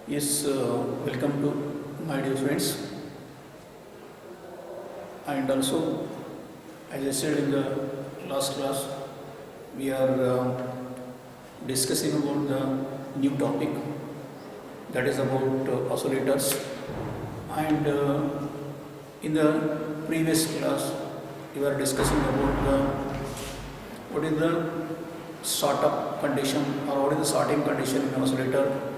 Yes, welcome to my dear friends. And also, as I said in the last class, we are discussing about the new topic that is about oscillators. And in the previous class, we were discussing about what is the startup condition or what is the starting condition in oscillator,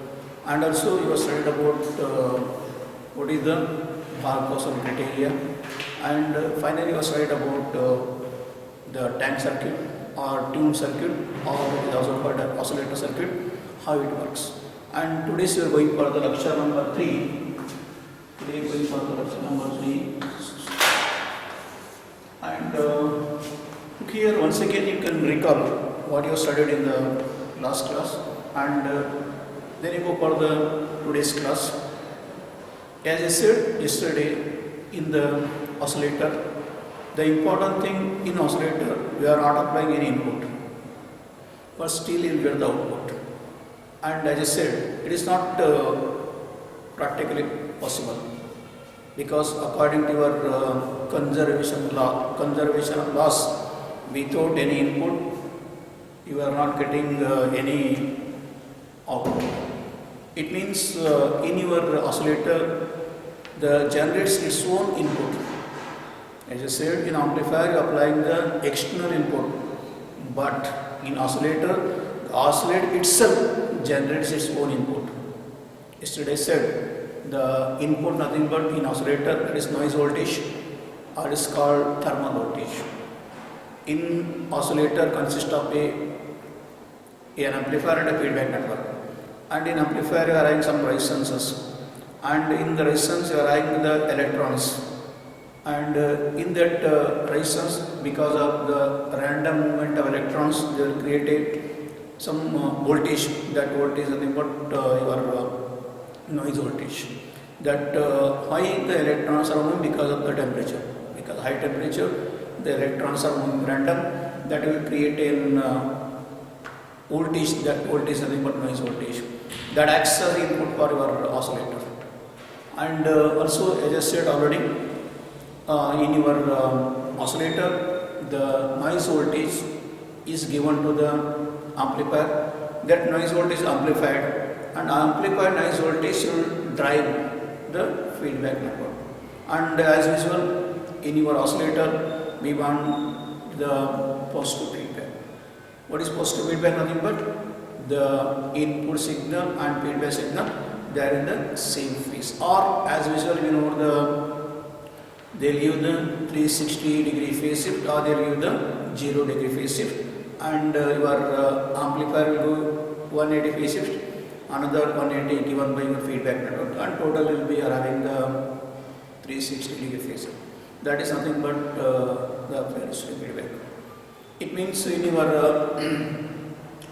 and also you have studied about what is the Barkhausen criteria, and finally you have studied about the tank circuit or tune circuit, or it is also called an oscillator circuit, how it works. And today we are going for the lecture number 3. Today we are going for the lecture number 3. And look here, once again you can recall what you studied in the last class, and then you go for the today's class. As I said yesterday, in the oscillator, the important thing in oscillator, we are not applying any input, but still you get the output. And as I said, it is not practically possible, because according to your conservation of loss, without any input, you are not getting any output. It means in your oscillator, the generates its own input. As I said, in amplifier you are applying the external input, but in oscillator, the oscillator itself generates its own input. Yesterday I said the input nothing but in oscillator, that is noise voltage, or is called thermal voltage. In oscillator consists of an amplifier and a feedback network, and in amplifier you are having some resistances, and in the resistance you are having the electrons, and in that resistance, because of the random movement of electrons, they will create some voltage. That voltage is nothing but your noise voltage. That high the electrons are moving because of the temperature, because high temperature the electrons are moving random, that will create a voltage. That voltage is nothing but noise voltage, that acts as input for your oscillator. And also, as I said already, in your oscillator, the noise voltage is given to the amplifier. That noise voltage is amplified, and amplified noise voltage will drive the feedback network. And as usual, in your oscillator, we want the positive feedback. What is positive feedback? Nothing but the input signal and feedback signal, they are in the same phase. Or as usual, you know, they'll give the 360 degree phase shift, or they'll give the 0 degree phase shift, and your amplifier will go 180 phase shift, another 180 given by your feedback network, and total will be having the 360 degree phase shift. That is nothing but the feedback. It means in your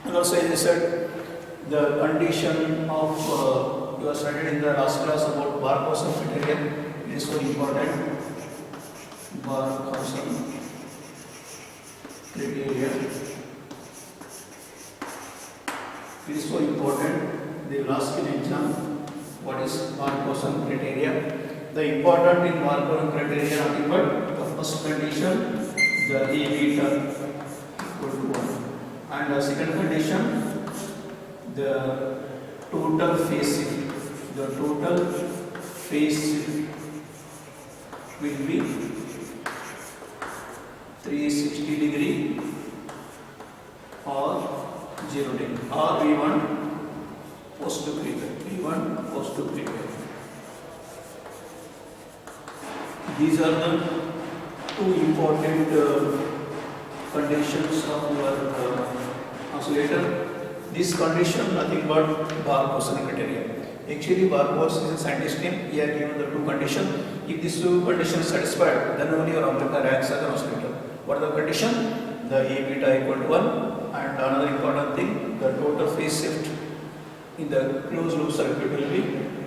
and also, as I said, the condition of you are studied in the last class about Barkhausen criteria. It is so important. Barkhausen criteria. It is so important. They will ask in exam what is Barkhausen criteria. The important in Barkhausen criteria are nothing but the first condition, the A beta equal to 1, and the second condition, the total phase shift. The total phase shift will be 360 degree or 0 degree, or we want positive feedback. We want positive feedback. These are the two important conditions of your oscillator. This condition nothing but Barkhausen criteria. Actually, Barkhausen is a scientist name. He has given the two conditions. If these two conditions are satisfied, then only your amplifier acts as an oscillator. What is the condition? The A beta equal to 1, and another important thing, the total phase shift in the closed loop circuit will be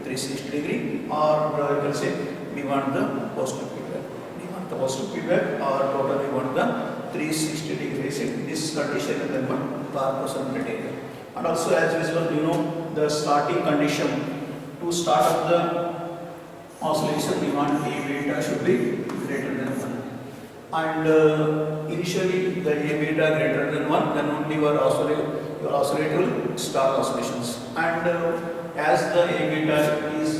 360 degree, or you can say we want the positive feedback. We want the positive feedback, or total we want the 360 degree shift. This condition is the Barkhausen criteria. And also, as usual, you know, the starting condition to start up the oscillation, we want A beta should be greater than 1. And initially the A beta greater than 1, then only your oscillator will start oscillations. And as the A beta is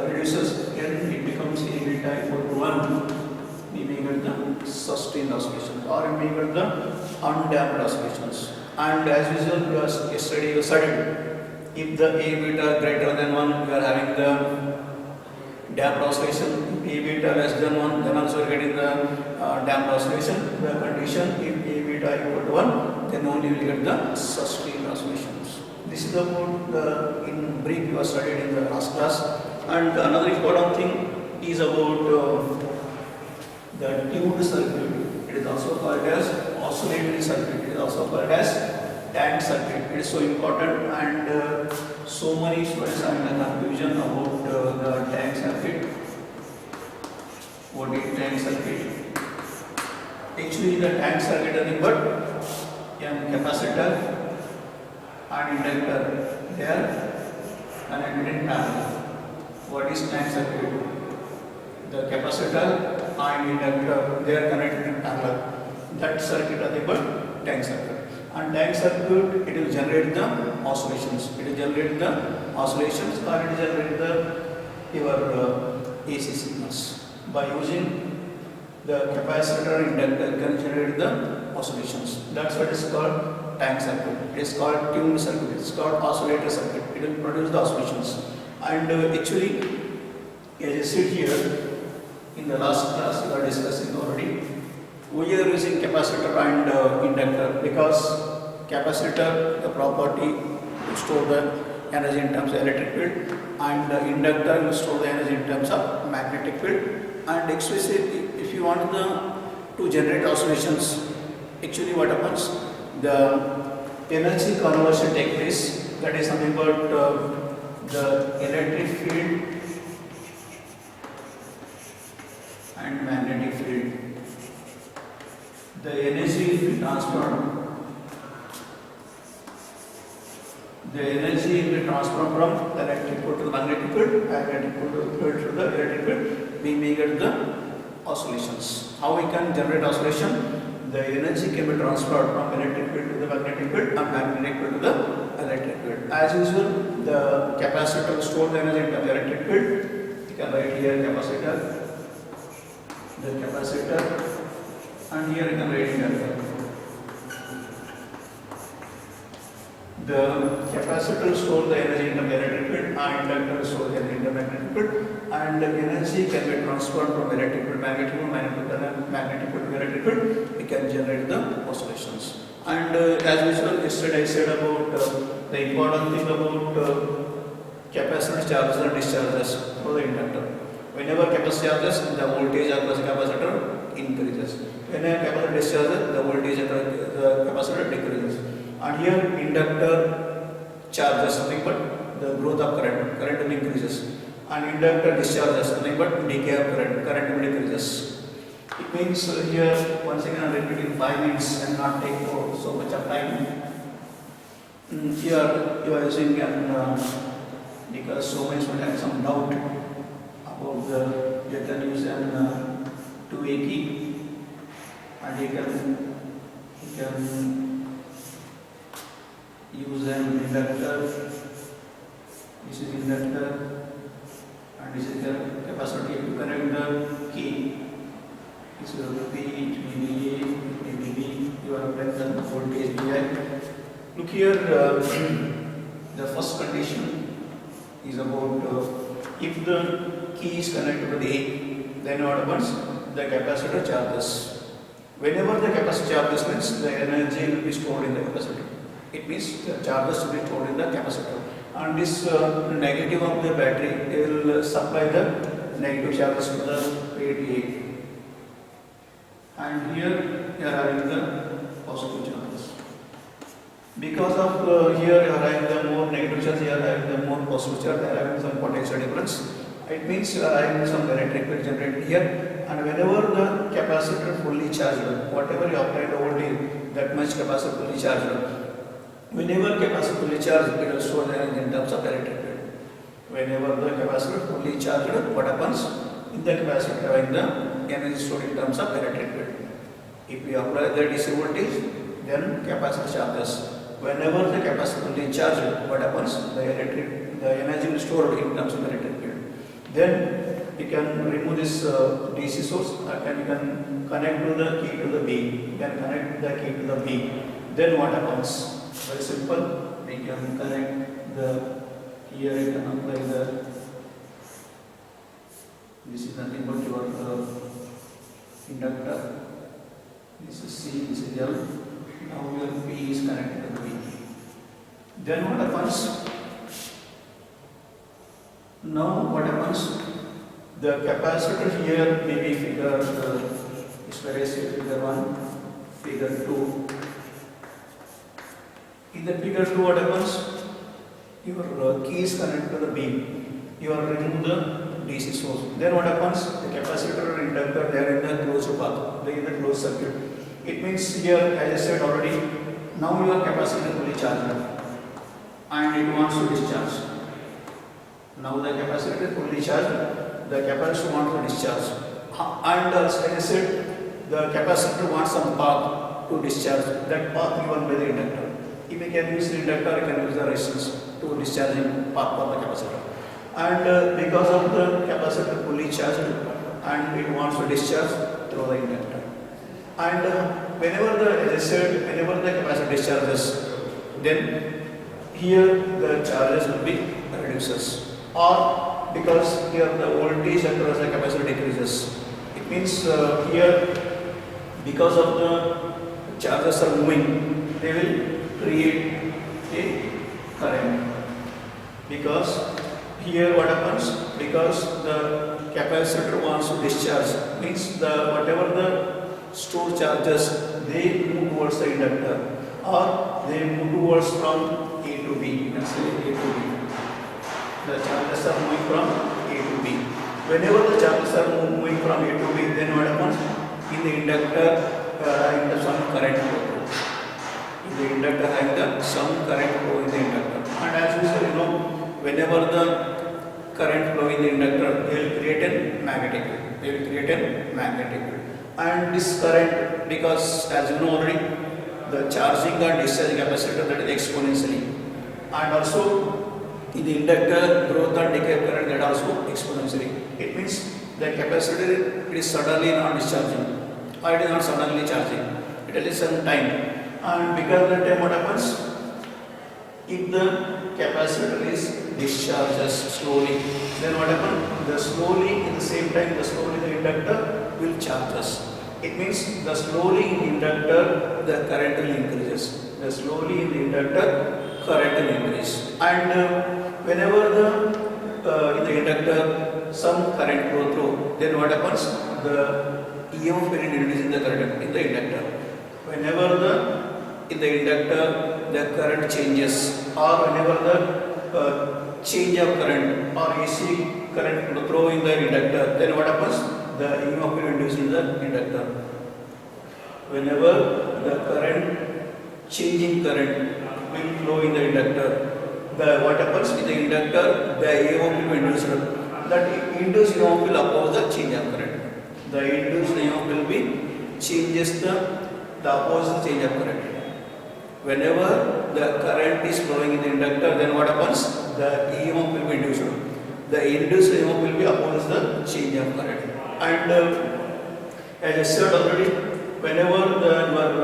reduces, then it becomes A beta equal to 1. We may get the sustained oscillations, or we may get the undamped oscillations. And as usual, yesterday you studied, if the A beta greater than 1, we are having the damped oscillation. If A beta less than 1, then also we are getting the damped oscillation. The condition, if A beta equal to 1, then only we will get the sustained oscillations. This is about in brief you have studied in the last class. And another important thing is about the tuned circuit. It is also called as oscillatory circuit. It is also called as tank circuit. It is so important, and so many students are in a confusion about the tank circuit. What is tank circuit? Actually, the tank circuit is nothing but a capacitor and inductor. They are connected in parallel. What is tank circuit? The capacitor and inductor, they are connected in parallel. That circuit is nothing but tank circuit. And tank circuit, it will generate the oscillations. It will generate the oscillations, or it will generate your AC signals. By using the capacitor and inductor, can generate the oscillations. That's what is called tank circuit. It is called tuned circuit. It is called oscillator circuit. It will produce the oscillations. And actually, as I said here, in the last class we are discussing already, we are using capacitor and inductor because capacitor, the property to store the energy in terms of electric field, and the inductor will store the energy in terms of magnetic field. And especially if you want to generate oscillations, actually what happens, the energy conversion takes place. That is something about the electric field and magnetic field. The energy will be transferred. The energy will be transferred from the electric field to the magnetic field, magnetic field to the electric field. We may get the oscillations. How we can generate oscillation? The energy can be transferred from electric field to the magnetic field, and magnetic field to the electric field. As usual, the capacitor will store the energy in the electric field. You can write here capacitor, the capacitor. And here you can write here the capacitor will store the energy in the electric field, and inductor will store the energy in the magnetic field, and the energy can be transferred from electric field, magnetic field, magnetic field to electric field. We can generate the oscillations. And as usual, yesterday I said about the important thing about capacitor charges and discharges through the inductor. Whenever capacitor charges, the voltage across the capacitor increases. When a capacitor discharges, the voltage across the capacitor decreases. And here inductor charges something but the growth of current will increases. And inductor discharges something but decay of current will decreases. It means here once again I am repeating 5 minutes and not take so much of time. Here you are using because so many students have some doubt about the you can use an 2A key, and you can use an inductor. This is inductor and this is the capacitor. If you connect the key, this will be it may be A, it may be B. You are applying the voltage VI. Look here, the first condition is about if the key is connected to the A, then what happens? The capacitor charges. Whenever the capacitor charges means the energy will be stored in the capacitor. It means the charges will be stored in the capacitor. And this negative of the battery will supply the negative charges to the plate A. And here you are having the positive charges. Because of here you are having the more negative charge, you are having the more positive charge, you are having some potential difference. It means you are having some electric field generated here, and whenever the capacitor fully charged, whatever you apply the voltage, that much capacitor fully charged. Whenever capacitor fully charged, it will store the energy in terms of electric field. Whenever the capacitor fully charged, what happens? In the capacitor having the energy stored in terms of electric field. If we apply the DC voltage, then capacitor charges. Whenever the capacitor fully charged, what happens? The energy is stored in terms of electric field. Then you can remove this DC source and you can connect to the key to the B. You can connect the key to the B. Then what happens? Very simple. We can connect the here you can apply the. This is nothing but your inductor. This is C. This is L. Now your P is connected to the B. Then what happens? Now what happens? The capacitor here may be figure, is very say figure 1, figure 2. In the figure 2 what happens? Your key is connected to the beam. You are removing the DC source. Then what happens? The capacitor and inductor they are in the closed path. They are in the closed circuit. It means here, as I said already, now your capacitor is fully charged and it wants to discharge. Now the capacitor is fully charged. The capacitor wants to discharge. And as I said, the capacitor wants some path to discharge. That path given by the inductor. If you can use the inductor, you can use the resistance to discharging path for the capacitor. And because of the capacitor fully charged and it wants to discharge through the inductor. And whenever the capacitor discharges, then here the charges will be reduces. Or because here the voltage across the capacitor decreases. It means here because of the charges are moving, they will create a current. Because here what happens? Because the capacitor wants to discharge, means the whatever the stored charges they move towards the inductor or they move towards from A to B. You can say A to B. The charges are moving from A to B. Whenever the charges are moving from A to B, then what happens? In the inductor, in the some current flow. In the inductor, having some current flow in the inductor. And as usual, whenever the current flow in the inductor, they will create a magnetic field. They will create a magnetic field. And this current, because as you know already, the charging and discharging capacitor that is exponentially. And also in the inductor, growth and decay current that also exponentially. It means the capacitor it is suddenly not discharging or it is not suddenly charging. It will take some time. And because of that time what happens? If the capacitor is discharges slowly, then what happens? The slowly in the same time the inductor will charge us. It means the slowly in the inductor the current will increases. The slowly in the inductor current will increase. And whenever in the inductor some current flow through, then what happens? The EMF will increase in the current in the inductor. Whenever in the inductor the current changes, or whenever the change of current or AC current flow in the inductor, then what happens? The EMF will induce in the inductor. Whenever the current changing current will flow in the inductor, what happens in the inductor? The EMF will be induced. That induced EMF will oppose the change of current. The induced EMF will be changes the opposite change of current. Whenever the current is flowing in the inductor, then what happens? The EMF will be induced. The induced EMF will be opposed the change of current. And as I said already, whenever your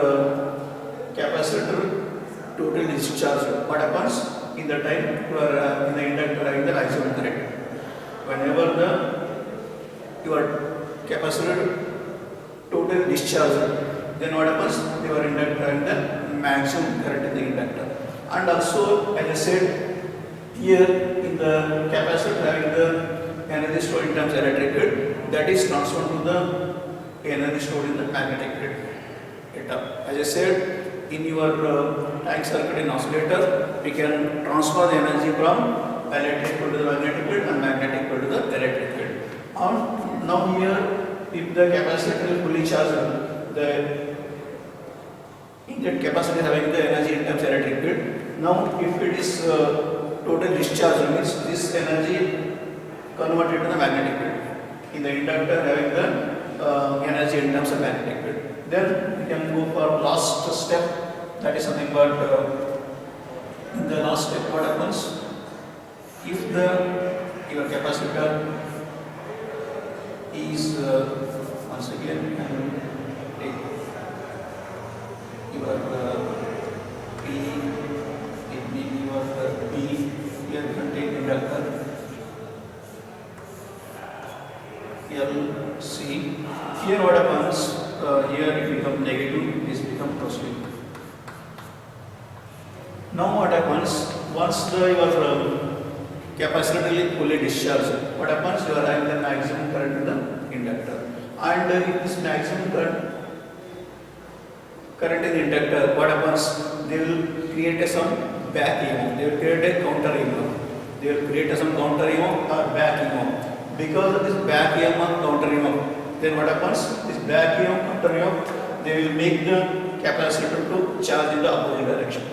capacitor totally discharged, what happens? In the time in the inductor in the maximum current. Whenever your capacitor totally discharged, then what happens? Your inductor in the maximum current in the inductor. And also, as I said, here in the capacitor having the energy stored in terms of electric field, that is transferred to the energy stored in the magnetic field. As I said, in your tank circuit in oscillator, we can transfer the energy from electric field to the magnetic field and magnetic field to the electric field. And now here, if the capacitor is fully charged, the inlet capacitor having the energy in terms of electric field. Now, if it is totally discharged, discharge means this energy converted to the magnetic field. In the inductor having the energy in terms of magnetic field. Then we can go for last step, that is something but in the last step what happens if your capacitor is once again take your P, it may be your P, here we can take inductor L, C. Here what happens, here it becomes negative, this becomes positive. Now what happens, once your capacitor is fully discharged, what happens, you are having the maximum current in the inductor. And if this maximum current in the inductor, what happens, they will create some back EMF, they will create a counter EMF. They will create some counter EMF or back EMF. Because of this back EMF, counter EMF, then what happens, this back EMF, counter EMF, they will make the capacitor to charge in the opposite direction.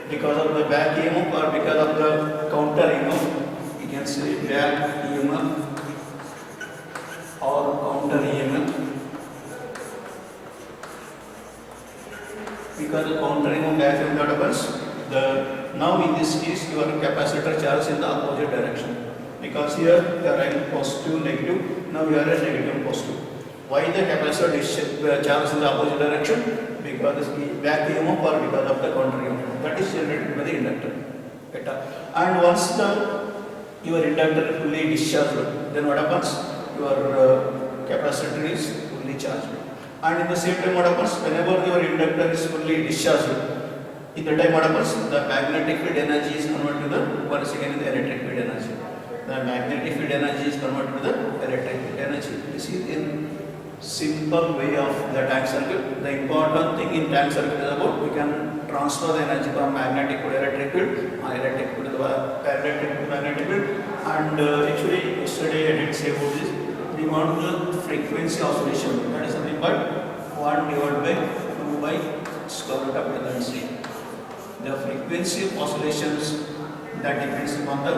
Because of the back EMF or because of the counter EMF, you can say back EMF or counter EMF. Because the counter EMF back EMF what happens, now in this case your capacitor charges in the opposite direction. Because here you are having positive, negative, now you are at negative and positive. Why the capacitor charges in the opposite direction? Because this back EMF or because of the counter EMF. That is generated by the inductor. And once your inductor is fully discharged, then what happens? Your capacitor is fully charged. And in the same time what happens? Whenever your inductor is fully discharged, in the time what happens? The magnetic field energy is converted to the, once again, the electric field energy. The magnetic field energy is converted to the electric field energy. This is in simple way of the tank circuit. The important thing in tank circuit is about we can transfer the energy from magnetic to electric field, electric field to magnetic field. And actually yesterday I did say about this. We want the frequency oscillation. That is nothing but 1 divided by 2 by square root of L and C. The frequency of oscillations that depends upon the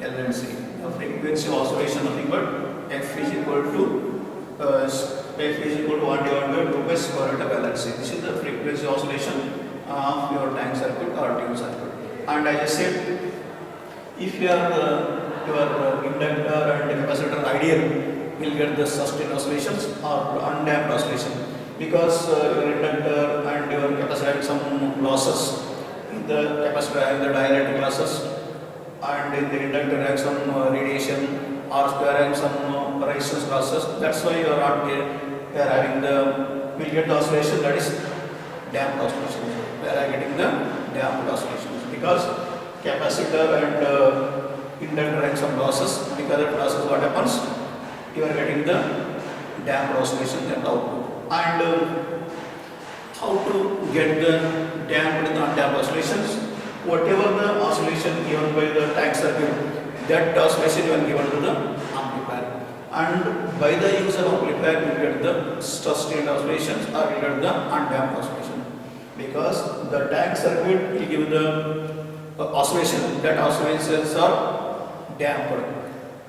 L and C. The frequency of oscillation nothing but F is equal to 1 divided by 2 by square root of L and C. This is the frequency oscillation of your tank circuit or tube circuit. And as I said, if your inductor and capacitor ideal will get the sustained oscillations or undamped oscillation, because your inductor and your capacitor have some losses. In the capacitor have the dielectric losses, and in the inductor have some radiation, or square have some resistance losses. That's why you are not having will get the oscillation that is damped oscillations. We are getting the damped oscillations because capacitor and inductor have some losses. Because of losses, what happens? You are getting the damped oscillations and output. And how to get the damped and undamped oscillations? Whatever the oscillation given by the tank circuit, that oscillation you are given to the amplifier. And by the use of amplifier, you get the sustained oscillations or you get the undamped oscillation. Because the tank circuit will give the oscillation, that oscillations are damped.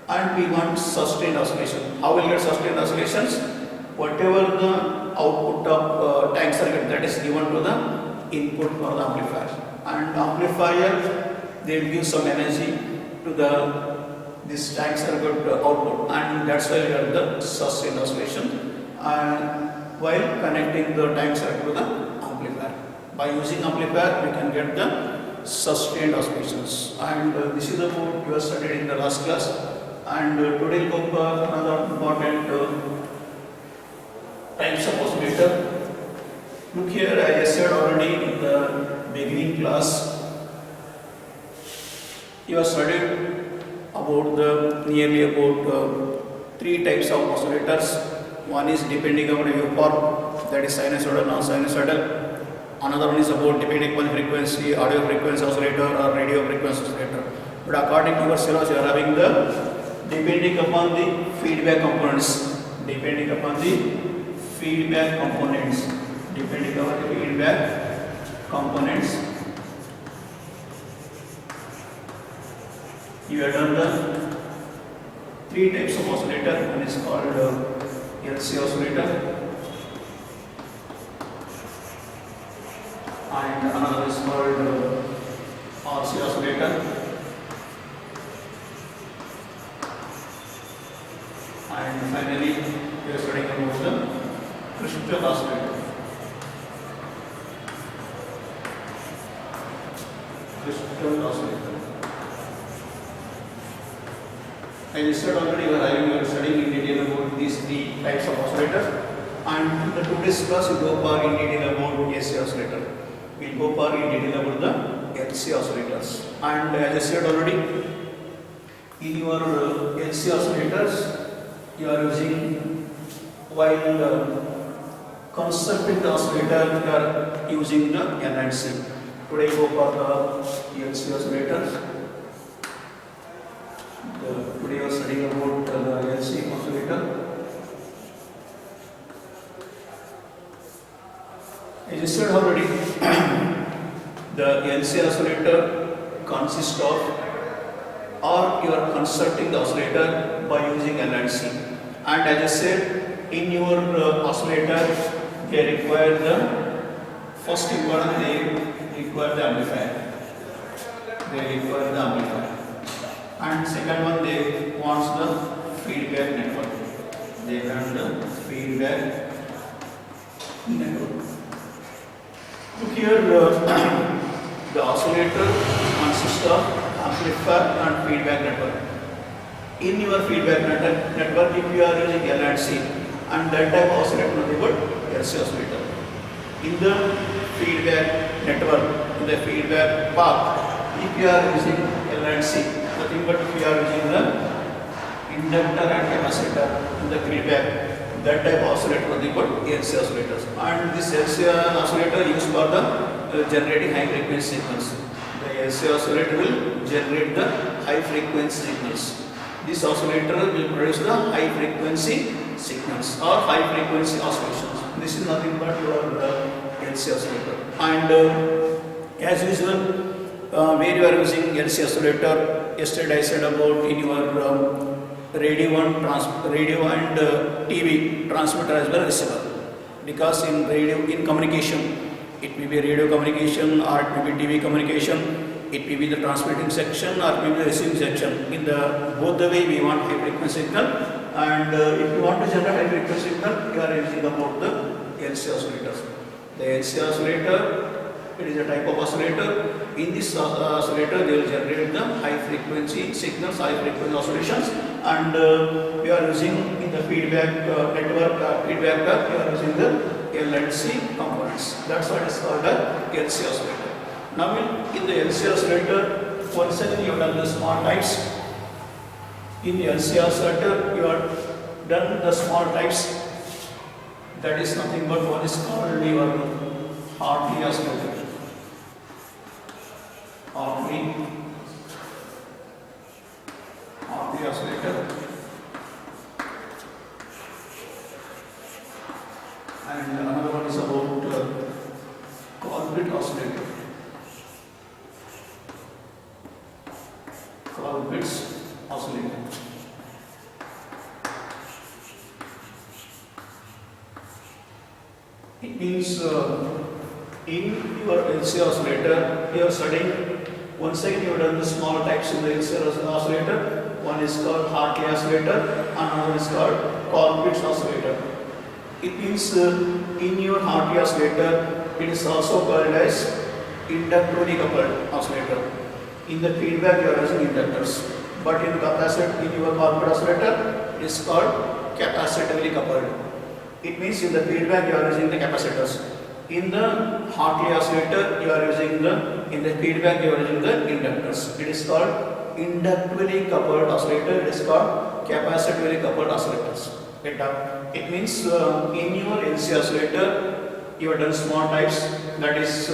And we want sustained oscillation. How will we get sustained oscillations? Whatever the output of tank circuit that is given to the input for the amplifier. And amplifier, they will give some energy to this tank circuit output, and that's why we have the sustained oscillation. And while connecting the tank circuit to the amplifier, by using amplifier, we can get the sustained oscillations. And this is about you have studied in the last class. And today we'll go for another important types of oscillator. Look here, as I said already in the beginning class, you have studied about nearly about 3 types of oscillators. One is depending upon a waveform, that is sinusoidal, non-sinusoidal. Another one is about depending upon frequency, audio frequency oscillator or radio frequency oscillator. But according to your syllabus, you are having the depending upon the feedback components. Depending upon the feedback components. Depending upon the feedback components. you have done the three types of oscillator. One is called LC oscillator, and another is called RC oscillator, and finally we are studying about the crystal oscillator. Crystal oscillator. As I said already, we are studying in detail about these three types of oscillators, and in the today's class we go far in detail about AC oscillator. We will go far in detail about the LC oscillators. And as I said already, in your LC oscillators, you are using, while constructing the oscillator, you are using the N and C. Today we go for the LC oscillators. Today we are studying about the LC oscillator. As I said already, the LC oscillator consists of, or you are constructing the oscillator by using L and C. And as I said, in your oscillator, they require the first important, they require the amplifier. They require the amplifier. And second one, they want the feedback network. They want the feedback network. So here the oscillator consists of amplifier and feedback network. In your feedback network, if you are using L and C, and that type of oscillator nothing but LC oscillator. In the feedback network, in the feedback path, if you are using L and C, nothing but if you are using the inductor and capacitor in the feedback, that type of oscillator nothing but LC oscillators. And this LC oscillator used for the generating high frequency signals. The LC oscillator will generate the high frequency signals. This oscillator will produce the high frequency signals or high frequency oscillations. This is nothing but your LC oscillator. And as usual, where you are using LC oscillator, yesterday I said about in your radio and TV transmitter as well as receiver. Because in radio, in communication, it may be radio communication or it may be TV communication. It may be the transmitting section or it may be the receiving section. In the both the way we want high frequency signal, and if you want to generate high frequency signal, you are using about the LC oscillators. The LC oscillator, it is a type of oscillator. In this oscillator, they will generate the high frequency signals, high frequency oscillations, and we are using in the feedback network, feedback path, we are using the L and C components. That's what is called a LC oscillator. Now in the LC oscillator, once again you have done the small types. In the LC oscillator, you have done the small types. That is nothing but one is called your Hartley oscillator. Hartley oscillator. And another one is about Colbert oscillator. Colbert's oscillator. It means in your LC oscillator, you are studying, once again you have done the small types in the LC oscillator. One is called Hartley oscillator, another is called Colbert's oscillator. It means in your Hartley oscillator, it is also called as inductively coupled oscillator. In the feedback, you are using inductors, but in capacitor, in your Colbert oscillator, it is called capacitively coupled. It means in the feedback, you are using the capacitors. In the Hartley oscillator, you are using in the feedback, you are using the inductors. It is called inductively coupled oscillator. It is called capacitively coupled oscillators. It means in your LC oscillator, you have done small types, that is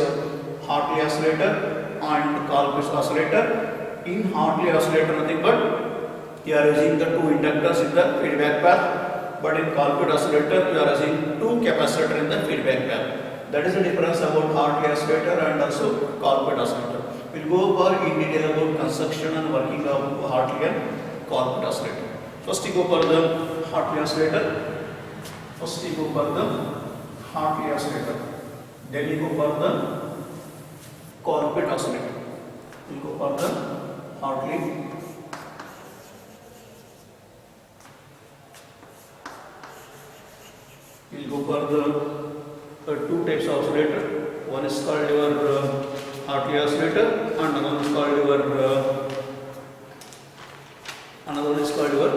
Hartley oscillator and Colbert's oscillator. In Hartley oscillator, nothing but you are using the two inductors in the feedback path, but in Colbert oscillator, you are using two capacitors in the feedback path. That is the difference about Hartley oscillator and also Colbert oscillator. We'll go over in detail about construction and working of Hartley and Colbert oscillator. First you go for the Hartley oscillator. First you go for the Hartley oscillator. Then you go for the Colbert oscillator. You go for the Hartley. You will go for the two types of oscillator. One is called your Hartley oscillator, and another one is called your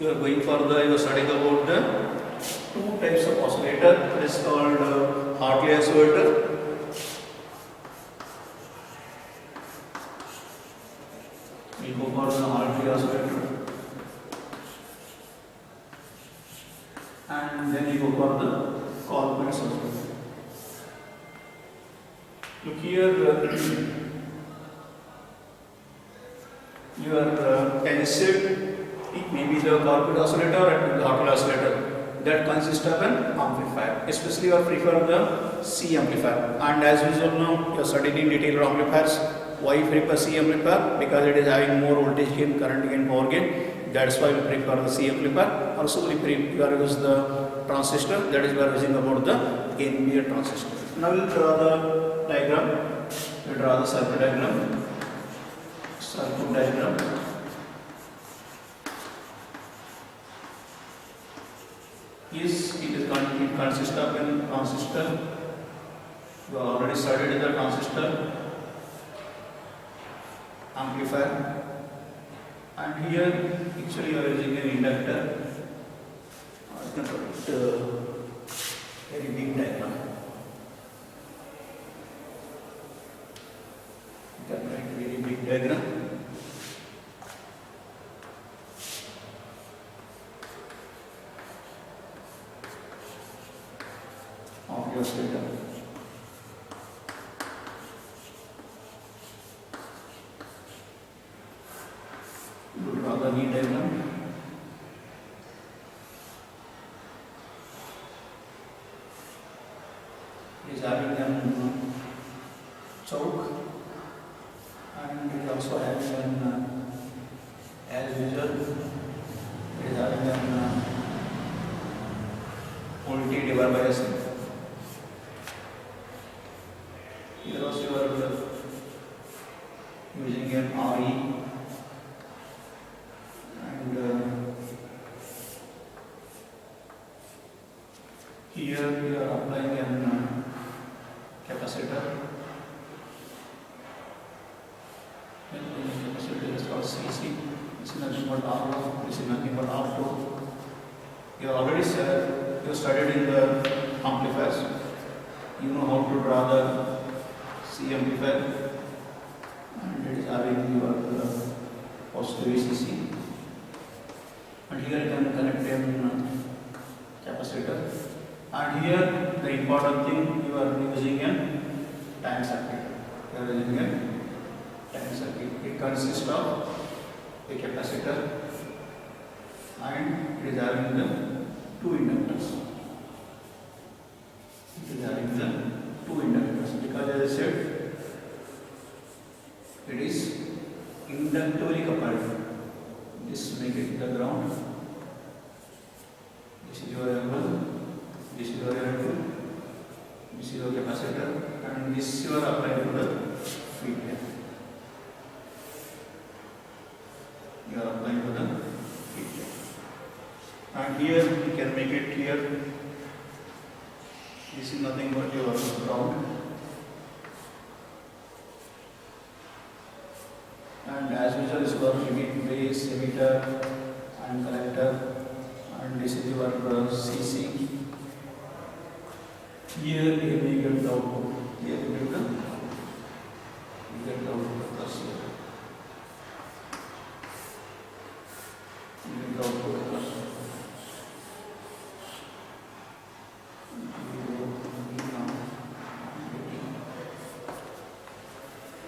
you are going for the you are studying about the two types of oscillator. That is called Hartley oscillator. We go for the Hartley oscillator, and then you go for the Colbert oscillator. Look here, your tensor, it may be the Colbert oscillator and the Hartley oscillator that consists of an amplifier. Especially you are prefer the C amplifier, and as usual now you are studying in detail amplifiers. Why prefer C amplifier? Because it is having more voltage gain, current gain, power gain. That's why we prefer the C amplifier. Also we prefer use the transistor. That is we are using about the NPN transistor. Now we will draw the diagram. We will draw the circuit diagram. Circuit diagram. It consists of a transistor. You have already studied in the transistor, amplifier, and here actually you are using an inductor. I can put very big diagram. You can write very big diagram. Of your oscillator. You draw the V diagram. It is having an choke, and it is also having an as usual. It is having an voltage divided by S. Here also you are using an RE, and here we are applying an capacitor. And the capacitor is called CC. This is nothing but R1. This is nothing but R2. You already said you studied in the amplifiers. You know how to draw the C amplifier, and it is having your positive VCC, and here you can connect a capacitor, and here the important thing, you are using a tank circuit. You are using a tank circuit. It consists of a capacitor, and it is having the two inductors. It is having the two inductors, because as I said, it is inductively coupled. This make it the ground. This is your angle. This is your angle. This is your capacitor, and this you are applying to the feedback. You are applying to the feedback, and here you can make it clear. This is nothing but your ground, and as usual is your base, emitter, and collector, and this is your CC. Here you get the output. Here you get the output plus here. You get the output plus.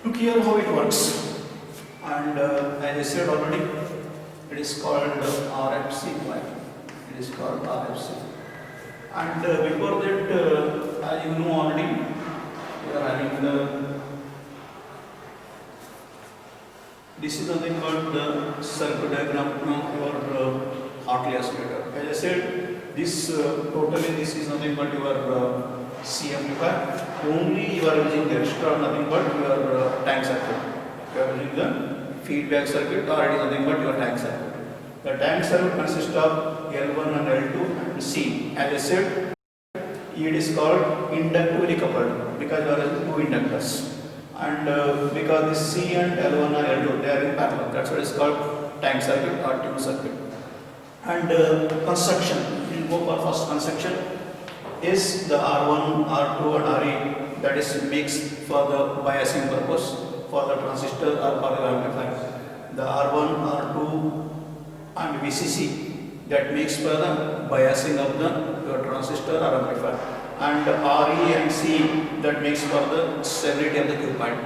Look here how it works, and as I said already, it is called RFC coil. It is called RFC. And before that, as you know already, we are having this is nothing but the circuit diagram of your Hartley oscillator. As I said, this totally this is nothing but your C amplifier. Only you are using the extra nothing but your tank circuit. You are using the feedback circuit, or it is nothing but your tank circuit. The tank circuit consists of L1 and L2 and C. As I said, it is called inductively coupled because there are two inductors, and because this C and L1 and L2 they are in parallel. That's what is called tank circuit or tube circuit. And construction, we will go for first construction is the R1, R2 and RE, that is mixed for the biasing purpose for the transistor or for the amplifier. The R1, R2 and VCC that makes for the biasing of the transistor or amplifier, and RE and C that makes for the stability of the Q point.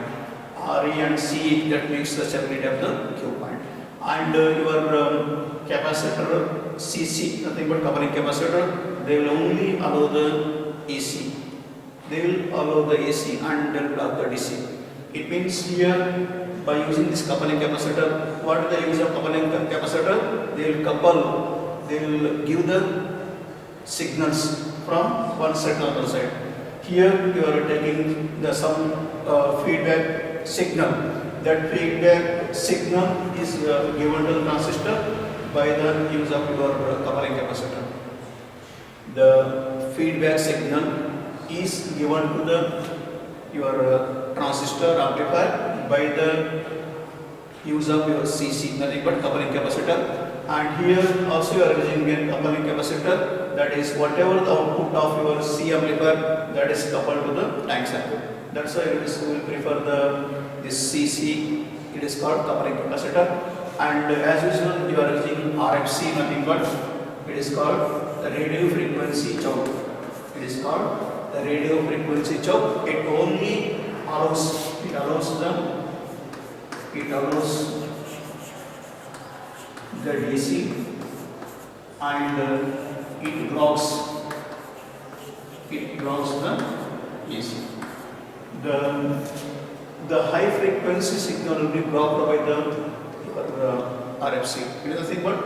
RE and C that makes the stability of the Q point. And your capacitor CC, nothing but coupling capacitor, they will only allow the AC. They will allow the AC and they will block the DC. It means here by using this coupling capacitor, what is the use of coupling capacitor? They will couple, they will give the signals from one side to another side. Here you are taking the some feedback signal. That feedback signal is given to the transistor by the use of your coupling capacitor. The feedback signal is given to the your transistor amplifier by the use of your CC, nothing but coupling capacitor. And here also you are using a coupling capacitor, that is whatever the output of your C amplifier, that is coupled to the tank circuit. That's why we will prefer this CC, it is called coupling capacitor. And as usual you are using RFC, nothing but it is called the radio frequency choke. It is called the radio frequency choke. It only allows the DC and it blocks the AC. The high frequency signal will be blocked by the RFC. It is nothing but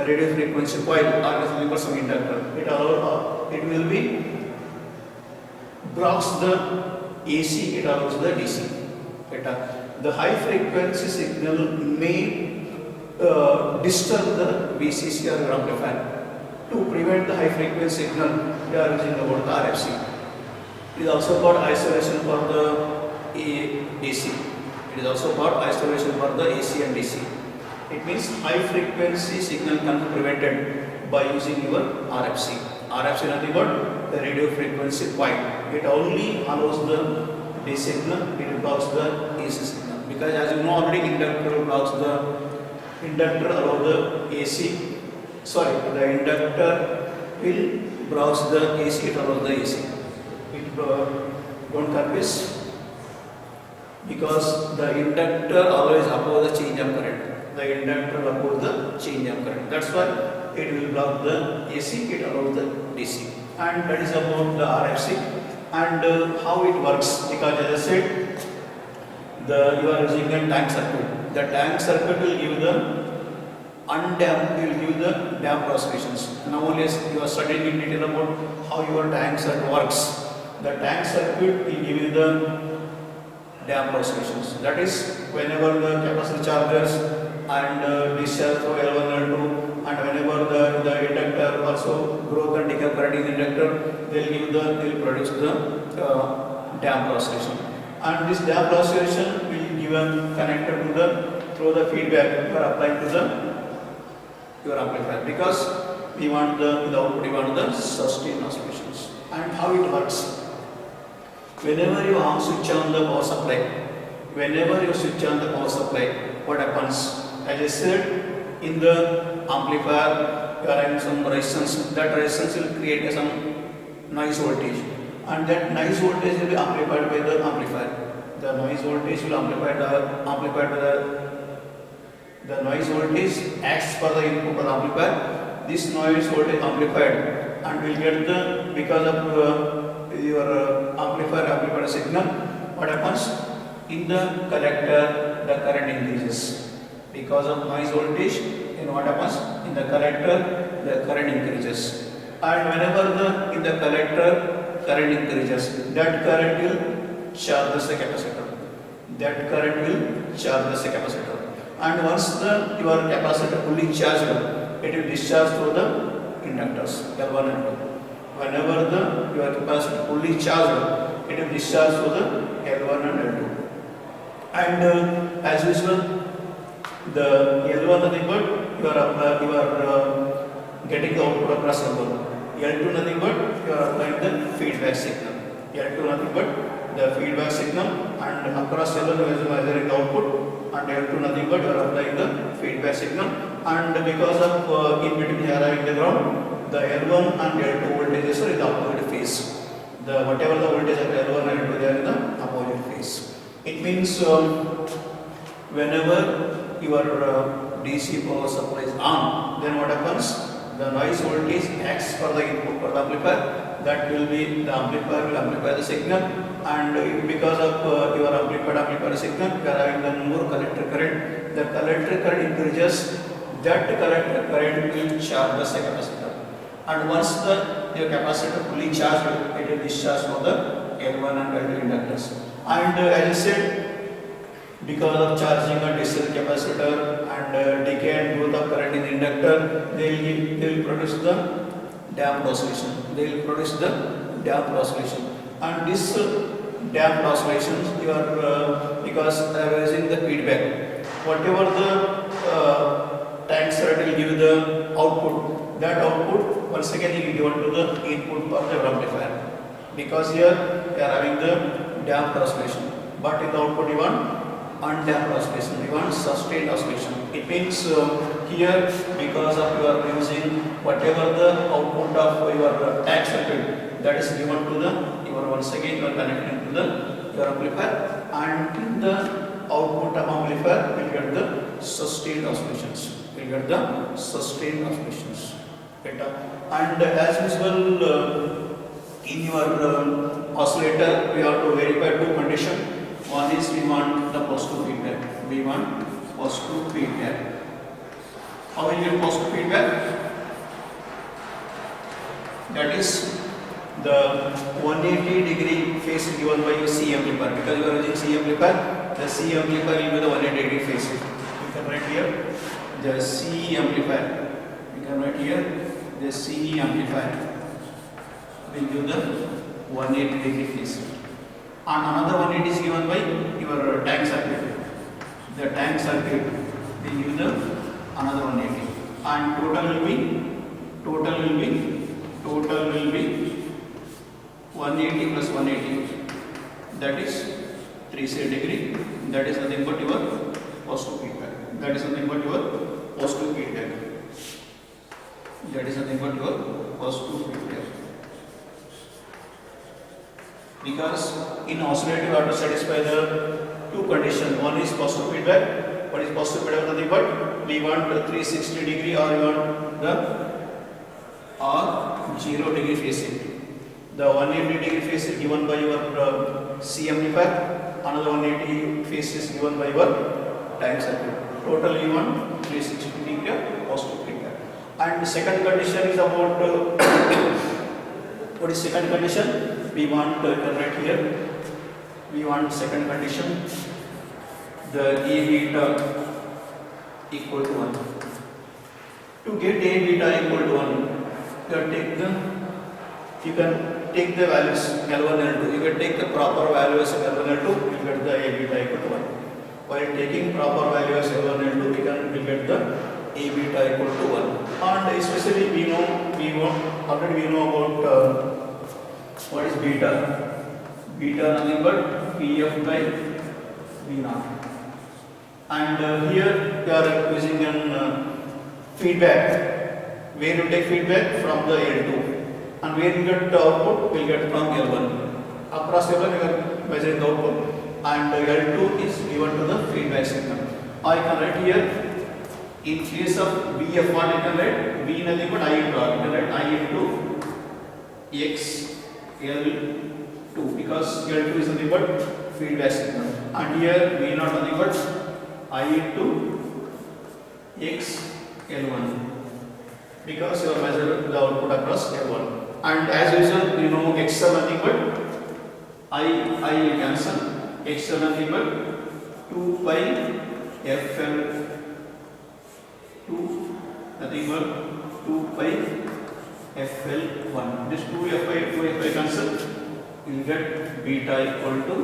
radio frequency coil or nothing but some inductor. It will be blocks the AC, it allows the DC. The high frequency signal may disturb the VCC or amplifier. To prevent the high frequency signal, we are using about the RFC. It is also called isolation for the AC. It is also called isolation for the AC and DC. It means high frequency signal can be prevented by using your RFC. RFC is nothing but the radio frequency coil. It only allows the DC signal, it blocks the AC signal. Because as you know already, inductor blocks the inductor allows the AC. Sorry, the inductor will blocks the AC, it allows the AC. It don't confuse, because the inductor always opposes the change of current. The inductor opposes the change of current. That's why it will block the AC, it allows the DC. And that is about the RFC and how it works. Because as I said, you are using a tank circuit. The tank circuit will give the undamped, will give the damped oscillations. Now only you are studying in detail about how your tank circuit works. The tank circuit will give you the damped oscillations. That is, whenever the capacitor charges and discharge through L1, L2, and whenever the inductor also growth and decay current in the inductor, they'll produce the damped oscillation. And this damped oscillation will be given connected to through the feedback you are applying to your amplifier, because we want the output, we want the sustained oscillations. And how it works? Whenever you switch on the power supply, what happens? As I said, in the amplifier, you are having some resistance. That resistance will create some noise voltage, and that noise voltage will be amplified by the amplifier. The noise voltage will amplified by the noise voltage acts for the input of the amplifier. This noise voltage amplified and will get the because of your amplifier signal, what happens? In the collector, the current increases. Because of noise voltage, then what happens? In the collector, the current increases. And whenever in the collector current increases, that current will charge the capacitor. That current will charge the capacitor. And once your capacitor fully charged, it will discharge through the inductors L1 and L2. Whenever your capacitor fully charged, it will discharge through the L1 and L2. And as usual, the L1 nothing but you are getting the output across L1. L2 nothing but you are applying the feedback signal. L2 nothing but the feedback signal, and across L1 you are measuring the output, and L2 nothing but you are applying the feedback signal. And because of in between here having the ground, the L1 and L2 voltages are in the opposite phase. Whatever the voltage of L1 and L2, they are in the opposite phase. It means whenever your DC power supply is on, then what happens? The noise voltage acts for the input for the amplifier. That will be the amplifier will amplify the signal, and because of your amplifier signal, you are having the more collector current. The collector current increases. That collector current will charge the capacitor, and once your capacitor fully charged, it will discharge for the L1 and L2 inductors. And as I said, because of charging a DC capacitor and decay and growth of current in the inductor, they will produce the damped oscillation. And this damped oscillations, you are because using the feedback, whatever the tank circuit will give the output, that output once again will be given to the input of the amplifier. Because here you are having the damped oscillation, but in the output you want undamped oscillation, you want sustained oscillation. It means here, because of you are using whatever the output of your tank circuit, that is given to the once again you are connecting to your amplifier, and in the output of amplifier will get the sustained oscillations. And as usual, in your oscillator, we have to verify two conditions. One is we want the positive feedback. How will you get positive feedback? That is the 180 degree phase given by your C amplifier. Because you are using C amplifier, the C amplifier will be the 180 degree phase. You can write here the C amplifier. The C amplifier will give the 180 degree phase. And another 180 is given by your tank circuit. The tank circuit will give the another 180, and total will be 180 plus 180, that is 360 degree. That is nothing but your positive feedback. Because in oscillator you have to satisfy the two conditions. One is positive feedback. What is positive feedback? Nothing but we want the 360 degree, or we want the 0 degree phase shift. The 180 degree phase is given by your C amplifier. Another 180 phase is given by your tank circuit. Total you want 360 degree positive feedback. And the second condition is about what is second condition? We want right here. We want second condition, the A beta equal to 1. To get A beta equal to 1, you can take the values L1, L2. You can take the proper values of L1, L2. You get the A beta equal to 1. While taking proper values L1, L2, we get the A beta equal to 1. And especially we know about what is beta. Beta nothing but Pf by V naught. And here we are using feedback. Where you take feedback from the L2, and where you get the output, will get from L1. Across L1 you are measuring the output, and L2 is given to the feedback signal. I can write here, in case of Vf1 you can write V nothing but I into R. You can write I into X L2 because L2 is nothing but feedback signal, and here V naught nothing but I into X L1 because you are measuring the output across L1. And as usual, you know XL nothing but I will cancel, XL nothing but 2 pi FL 2 nothing but 2 pi FL1. This 2 FI cancel, you will get beta equal to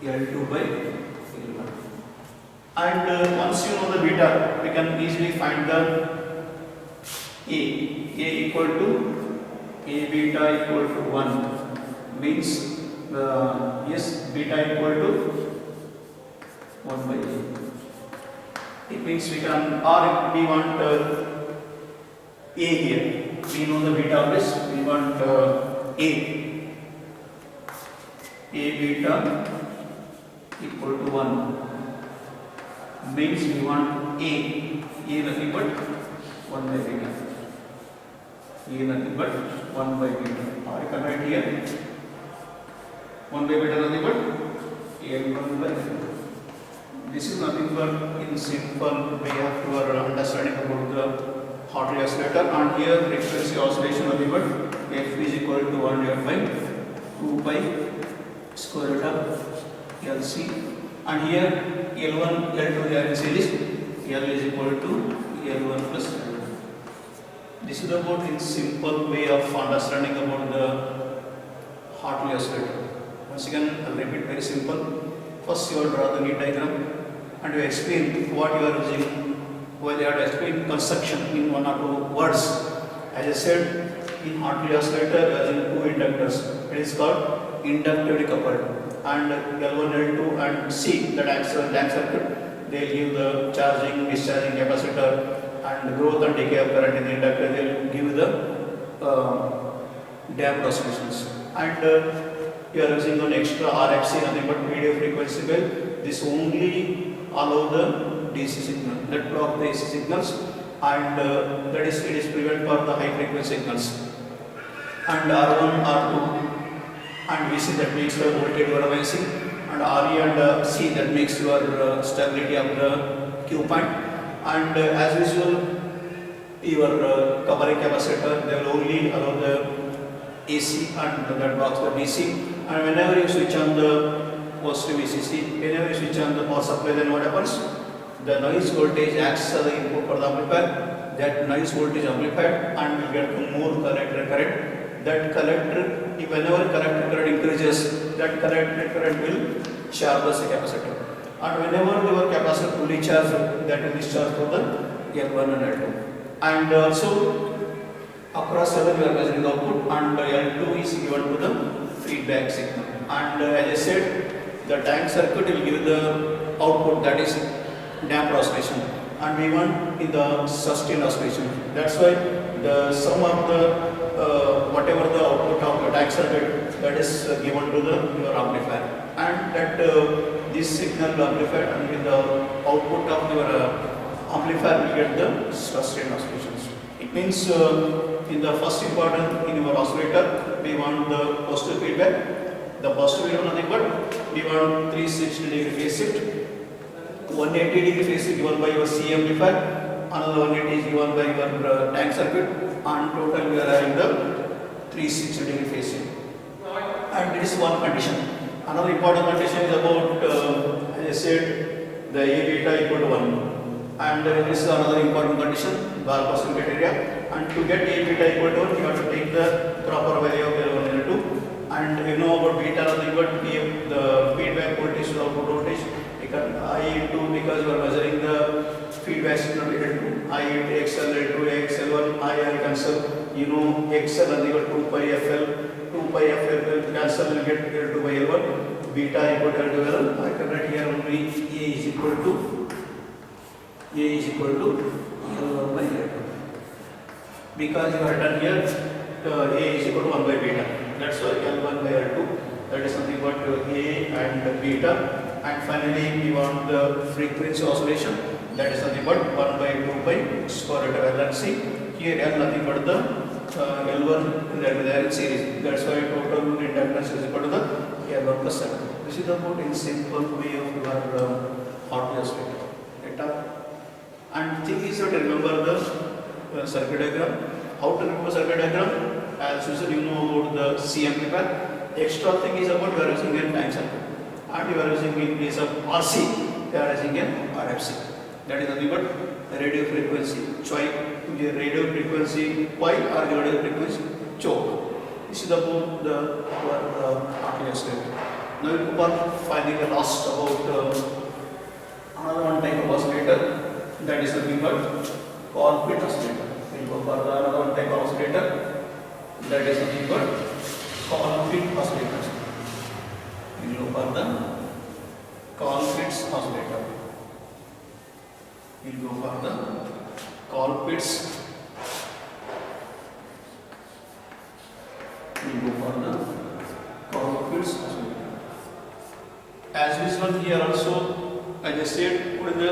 L2 by L1. And once you know the beta, we can easily find the A equal to A beta equal to 1 means yes, beta equal to 1 by A. It means we can, or if we want A here, we know the beta of this, we want A beta equal to 1 means we want A nothing but 1 by beta, A nothing but 1 by beta, or you can write here 1 by beta nothing but L1 by beta. This is nothing but in simple way of your understanding about the Hartley oscillator, and here frequency oscillation nothing but f is equal to 1 divided by 2 pi square root of LC, and here L1 L2 they are in series, L is equal to L1 plus L2. This is about in simple way of understanding about the Hartley oscillator. Once again, I will repeat very simple. First, you will draw the neat diagram and you explain what you are using. Well, you have to explain construction in 1 or 2 words. As I said, in Hartley oscillator, you are using 2 inductors. It is called inductively coupled. And L1, L2, and C, the tank circuit, they will give the charging, discharging capacitor, and growth and decay of current in the inductor. They will give the damped oscillations. And you are using an extra RFC, nothing but radio frequency bell. This only allow the DC signal, that block the AC signals, and that is it is prevent for the high frequency signals. And R1, R2, and VC that makes the voltage you are rising, and RE and C that makes your stability of the Q point. And as usual, your covering capacitor, they will only allow the AC and that blocks the DC. And whenever you switch on the positive VCC, whenever you switch on the power supply, then what happens? The noise voltage acts as the input for the amplifier. That noise voltage amplified and will get more collector current. That collector, whenever collector current increases, that collector current will charge the capacitor. And whenever your capacitor fully charged, that will discharge for the L1 and L2. And also across L1 you are measuring the output, and L2 is given to the feedback signal. And as I said, the tank circuit will give the output, that is damped oscillation, and we want in the sustained oscillation. That's why the sum of the whatever the output of the tank circuit, that is given to the your amplifier, and that this signal amplified, and with the output of your amplifier will get the sustained oscillations. It means in the first important in your oscillator, we want the positive feedback. The positive feedback nothing but we want 360-degree phase shift. 180-degree phase is given by your C amplifier, another 180 is given by your tank circuit, and total we are having the 360-degree phase shift. And this is one condition. Another important condition is about, as I said, the A beta equal to 1. And this is another important condition, the Al-Parsons criteria. And to get A beta equal to 1, you have to take the proper value of L1 and L2. And you know about beta nothing but the feedback voltage to the output voltage. I into, because you are measuring the feedback signal L2, I into XL, L2, XL1, I cancel, you know XL and equal 2 pi FL, 2 pi FL will cancel, will get L2 by L1, beta equal to L2 L1. I can write here only A is equal to L1 by L2. Because you have done here A is equal to 1 by beta. That's why L1 by L2. That is something but A and beta. And finally, we want the frequency oscillation, that is nothing but 1 by 2 pi square root of L and C. Here L nothing but the L1 that they are in series. That's why total inductance is equal to the L1 plus L2. This is about in simple way of your Hartley oscillator. Right? And thing is that remember the circuit diagram. How to remember circuit diagram? As usual, you know about the C amplifier. Extra thing is about you are using a time circuit, and you are using in case of RC, you are using an RFC. That is nothing but radio frequency choke, the radio frequency coil or the radio frequency choke. This is about the Hartley oscillator. Now we will finding the last about another one type of oscillator, that is nothing but Colpitts oscillator. We will go for another one type of oscillator, that is nothing but Colpitts oscillator. We will go for the Colpitts oscillator. We will go for the Colpitts. We will go for the Colpitts oscillator. As usual, here also, I just said, put in the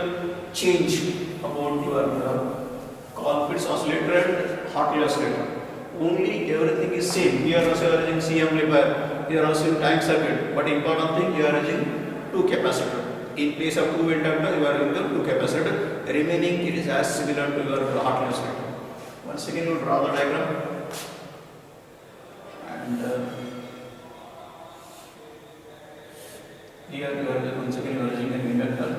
change about your Colpitts oscillator and Hartley oscillator. Only everything is same. Here also you are using C amplifier, here also in time circuit. But important thing, you are using two capacitor. In place of two inductor, you are using two capacitor. Remaining, it is as similar to your Hartley oscillator. Once again, you draw the diagram. And here you are once again using an inductor,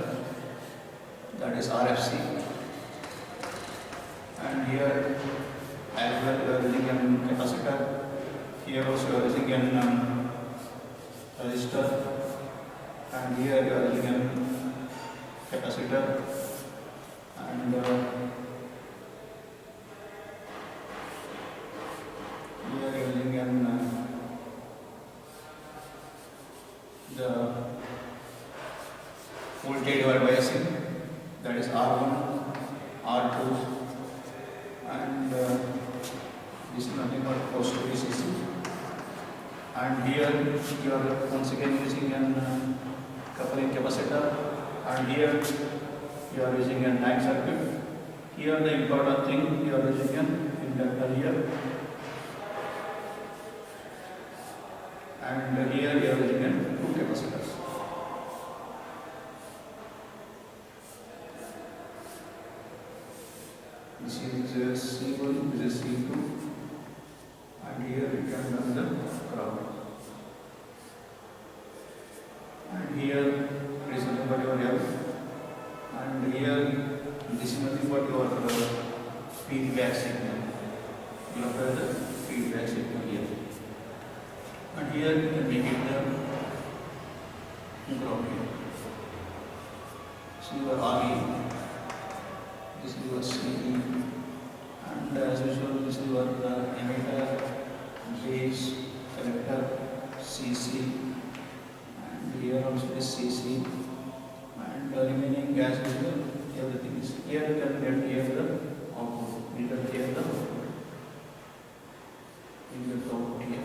that is RFC, and here as well you are using a capacitor. Here also you are using a resistor, and here you are using a capacitor, and here you are using the voltage divided by AC, that is R1, R2, and this is nothing but close to VCC. And here you are once again using a coupling capacitor, and here you are using a time circuit. Here the important thing, you are using an inductor here, and here you are using two capacitors. This is C1, this is C2, and here you can run the ground. And here is nothing but your L, and here this is nothing but your feedback signal. You have the feedback signal here, and here you can make it the ground here. So your RE. This is your CE, and as usual, this is your emitter, base, collector, CC, and here also is CC, and remaining as usual, everything is here. You can get here the output. You can get here the output. You get the output here.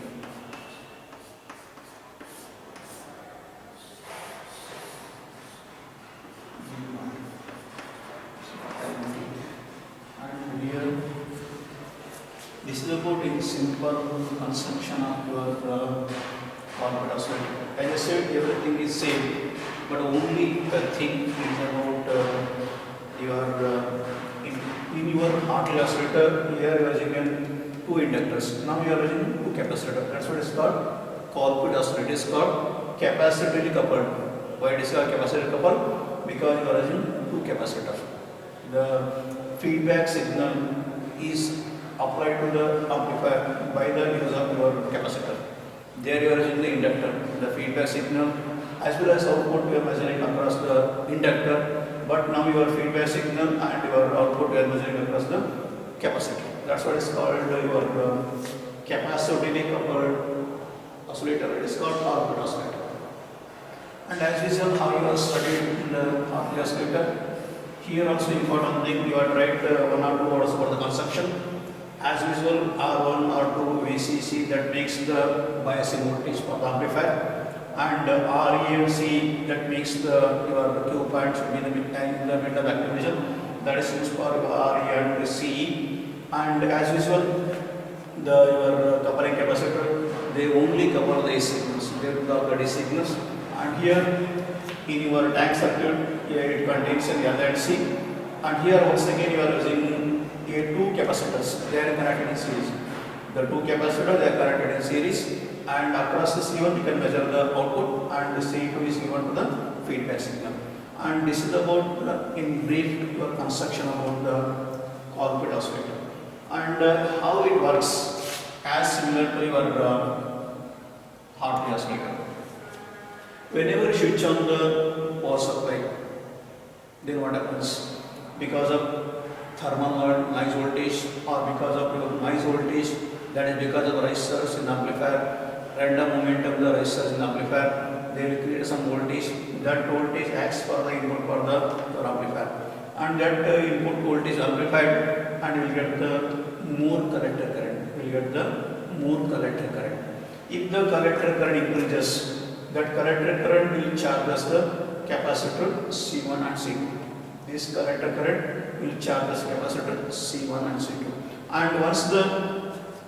This is about in simple construction of your Colpitts oscillator. As I said, everything is same, but only the thing is about your in your Hartley oscillator. Here you are using two inductors. Now you are using two capacitors. That's what is called Colpitts oscillator. It is called capacitively coupled. Why it is called capacitively coupled? Because you are using two capacitors. The feedback signal is applied to the amplifier by the use of your capacitor. There you are using the inductor, the feedback signal, as well as output you are measuring across the inductor, but now your feedback signal and your output you are measuring across the capacitor. That's what is called your capacitively coupled oscillator. It is called Colpitts oscillator. And as usual, how you are studied in the Hartley oscillator, here also important thing, you are write 1 or 2 words for the construction. As usual, R1, R2, VCC, that makes the biasing voltage for the amplifier, and RE and C, that makes the your Q points will be the mid of activation, that is used for RE and CE. And as usual, your coupling capacitor, they only cover the AC signals. They do not the DC signals. And here in your tank circuit, here it contains an L and C. And here once again you are using two capacitors. They are connected in series. The two capacitors they are connected in series, and across the C1 you can measure the output, and the C2 is given to the feedback signal. And this is about in brief your construction about the Colbit oscillator and how it works as similar to your Hartley oscillator. Whenever you switch on the power supply, then what happens? Because of thermal noise voltage or because of your noise voltage, that is because of resistors in amplifier, random momentum of the resistors in amplifier, they will create some voltage. That voltage acts for the input for the amplifier, and that input voltage amplified, and you will get the more collector current. You will get the more collector current. If the collector current increases, that collector current will charge us the capacitor C1 and C2. This collector current will charge us capacitor C1 and C2. And once the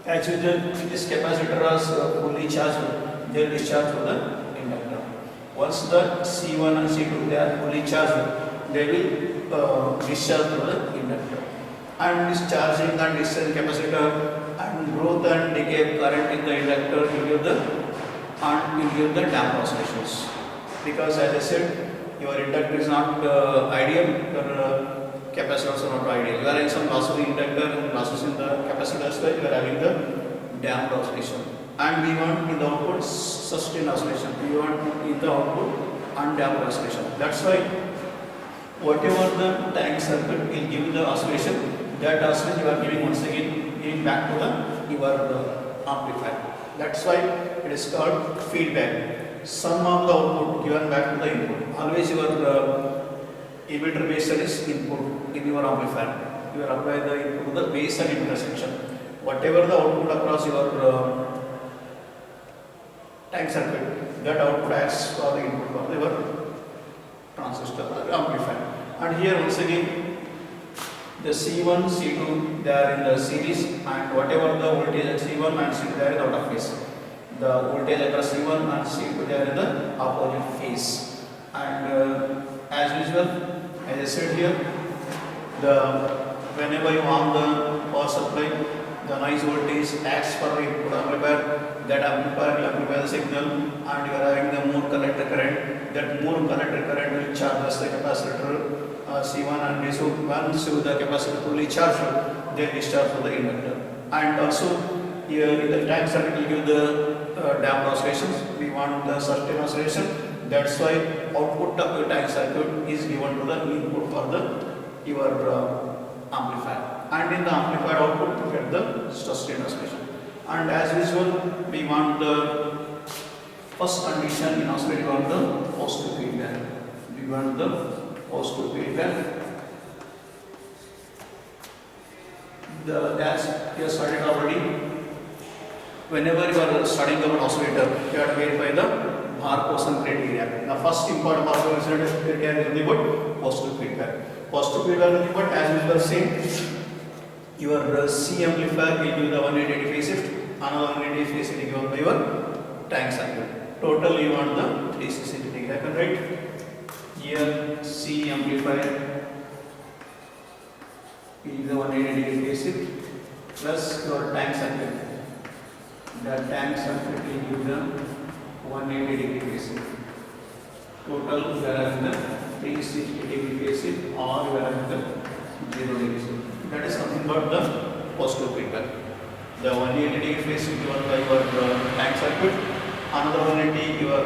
as usual, this capacitor is fully charged, they will discharge to the inductor. Once the C1 and C2 they are fully charged, they will discharge to the inductor. And this charging and discharging capacitor and growth and decay current in the inductor will give the damped oscillations. Because as I said, your inductor is not ideal, your capacitors are not ideal. You are having some losses in inductor and losses in the capacitors, you are having the damped oscillation. And we want in the output sustained oscillation. We want in the output undamped oscillation. That's why whatever the tank circuit will give the oscillation, that oscillation you are giving once again giving back to the your amplifier. That's why it is called feedback. Sum of the output given back to the input. Always your emitter base is input in your amplifier. You are apply the input to the base and emitter section. Whatever the output across your tank circuit, that output acts for the input for your transistor or amplifier. And here once again, the C1, C2 they are in the series, and whatever the voltage at C1 and C2 they are out of phase. The voltage across C1 and C2 they are in the opposite phase. And as usual, as I said here, whenever you arm the power supply, the noise voltage acts for the input amplifier. That amplifier will amplify the signal, and you are having the more collector current. That more collector current will charge the capacitor C1 and D2. Once the capacitor fully charged, then discharge to the inductor. And also here in the tank circuit will give the damped oscillations. We want the sustained oscillation. That's why output of your tank circuit is given to the input for your amplifier. And in the amplified output you get the sustained oscillation. And as usual, we want the first condition in oscillator, we want the positive feedback. We want the positive feedback. As we have studied already, whenever you are studying about oscillator, you have to verify the Bar-Poisson criteria. The first important Bar-Poisson criteria is nothing but positive feedback. Positive feedback is nothing but, as we were saying, your C amplifier will give the 180 phase shift, another 180 phase shift given by your tank circuit. Total you want the 360 degree. I can write here C amplifier will give the 180 degree phase shift plus your tank circuit. The tank circuit will give the 180 degree phase shift. Total you are having the 360 degree phase shift, or you are having the 0 degree shift. That is something about the positive feedback. The 180 degree phase shift given by your tank circuit, another 180 your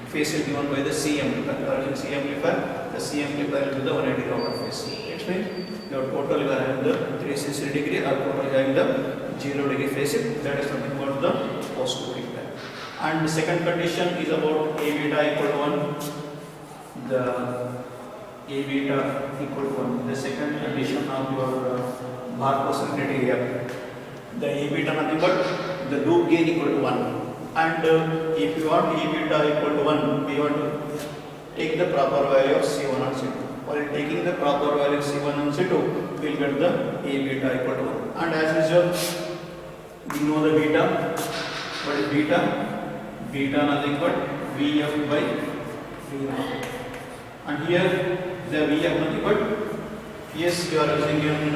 phase shift given by the C amplifier. The C amplifier will be the 180 out of phase. It means your total you are having the 360 degree, or total you are having the 0 degree phase shift. That is something about the positive feedback. And the second condition is about A beta equal to 1. The A beta equal to 1. The second condition of your Bar-Poisson criteria. The A beta nothing but the loop gain equal to 1. And if you want A beta equal to 1, we want to take the proper value of C1 and C2. While taking the proper value C1 and C2, we will get the A beta equal to 1. And as usual, we know the beta. What is beta? Beta nothing but Vf by V0. And here the Vf nothing but, yes, you are using in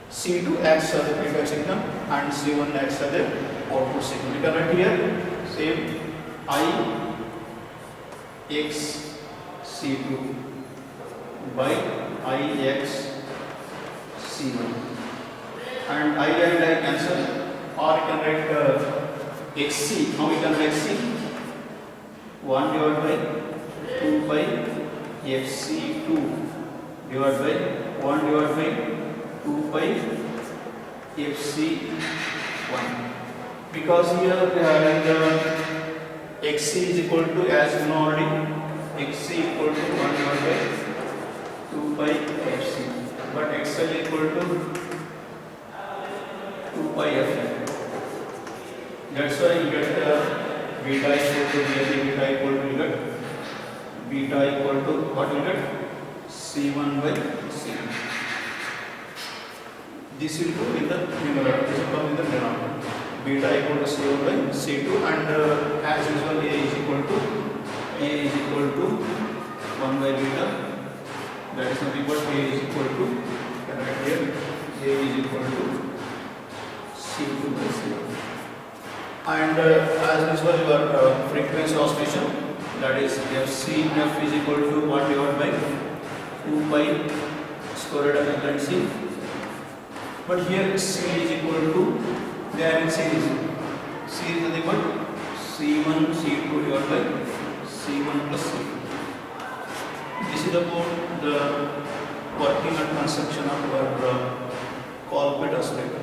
C2 acts as a feedback signal and C1 acts as a output signal. You can write here same I x C2 by I x C1, and I cancel, or you can write xc. Now we can write c 1 divided by 2 by fc2 divided by 1 divided by 2 by fc1, because here we are having the xc is equal to, as you know already, xc equal to 1 divided by 2 by fc, but xl equal to 2 by f. That's why you get beta equal to beta equal to, you get beta equal to what you get, c1 by c2. This will go in the numerator, this will come in the denominator. Beta equal to c1 by c2, and as usual a is equal to 1 by beta. That is nothing but a is equal to, right here, a is equal to c2 by c1. And as usual your frequency oscillation, that is f is equal to 1 divided by 2 by square root of frequency. But here C is equal to, they are in series. C is nothing but C1 C2 divided by C1 plus C2. This is about the working and construction of our Colbert oscillator.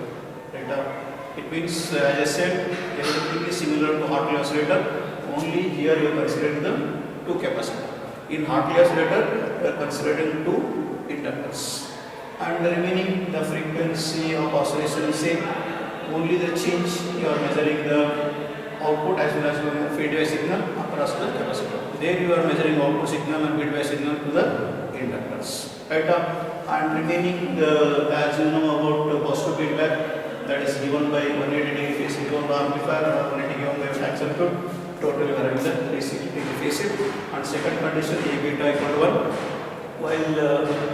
It means, as I said, everything is similar to Hartley oscillator. Only here you are considering the two capacitors. In Hartley oscillator, we are considering two inductors. And the remaining, the frequency of oscillation is same. Only the change, you are measuring the output as well as the feedback signal across the capacitor. There you are measuring output signal and feedback signal to the inductors. Right? And remaining, as you know about positive feedback, that is given by 180 degree phase given by amplifier or 180 given by track circuit. Total you are having the 360 degree phase shift. And second condition, A beta equal to 1. While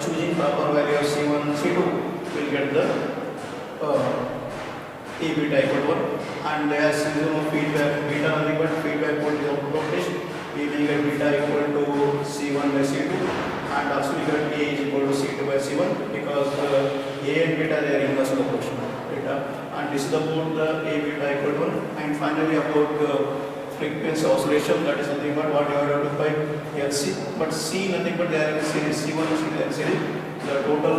choosing proper value of C1 and C2, we will get the A beta equal to 1. And as you know, feedback beta nothing but feedback voltage output voltage, we will get beta equal to C1 by C2, and also we get A is equal to C2 by C1, because A and beta they are inverse proportional. And this is about the A beta equal to 1. And finally about frequency oscillation, that is nothing but what you are able to by LC, but C nothing but they are in series, C1 and C2 are in series. The total